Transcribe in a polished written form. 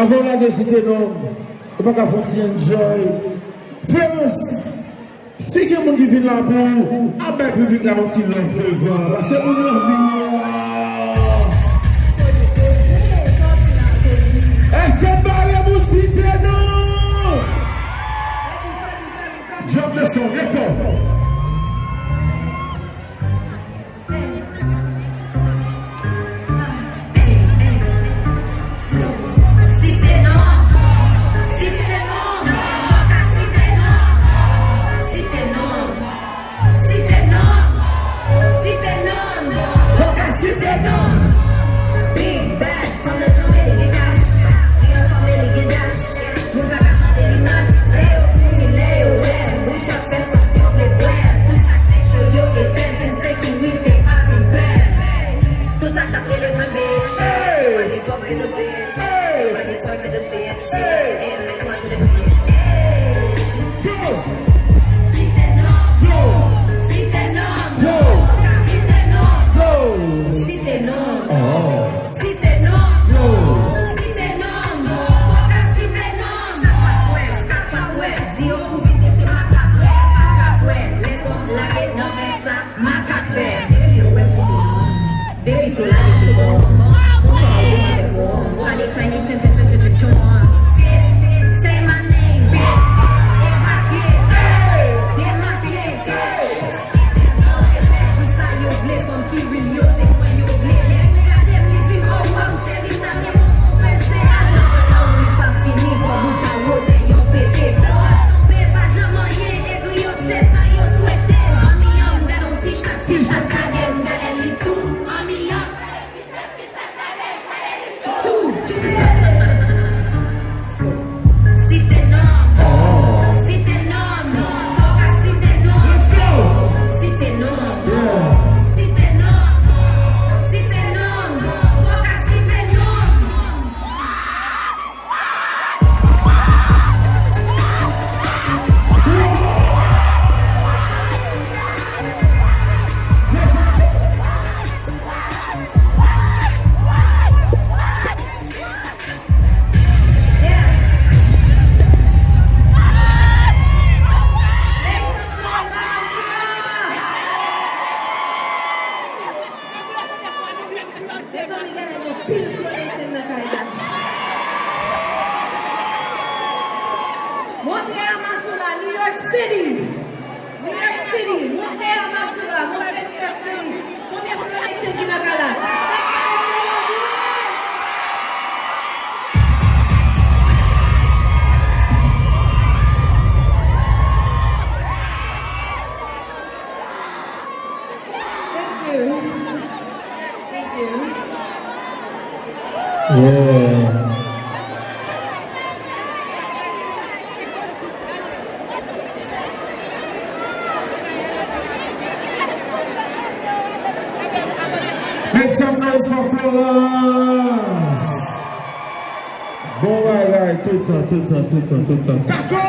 Avant la décider non, on va pas faire enjoy. France, si il y a des gens qui viennent là pour abattre le public là, on s'y lève devant. Là, c'est mon envie. Est-ce que Maria vous cite non? Job le son, viens fort. Big bad from the family get dash. Leon family get dash. Nunca gana de limache. Leo fui, leo web. Puxa festa, se eu ver web. Tu tak deixo eu que tem sei que we tem a big bad. Tu tak da play my bitch. Everybody go with the bitch. Everybody swipe with the bitch. And next one to the bitch. Si te no. Si te no. Si te no. Si te no. Si te no, si te no, foca si te no. Sapa Dio cubite se macatue, leso la que no mesa, macatue. Devi web si devi florare si bombo, non so come te bombo. Wali trying to chen. Say my name, bitch. If I get, then my bitch. Si te no, et metti sa yo vle from ki real yo se when you vle. Chérie, t'as rien pour penser à jamais. On pas fini, pour vous pas roter, yon pété. Flores tomber, pas jamais rien. Et que yo c'est ça, yo souhaité. Mami, yon got on t-shirt, again, got a little. Mami, yon tout. Si t'es non, si t'es non, foca si t'es non. Let's go. Si t'es non, si t'es non, si t'es non, foca si t'es non. Montréal Masula, New York City. Montréal Masula, Montréal, New York City. Combien de donation qui n'a pas là? Thank you. Yeah. Make some noise for fellas. Bon bagaille, tout le temps.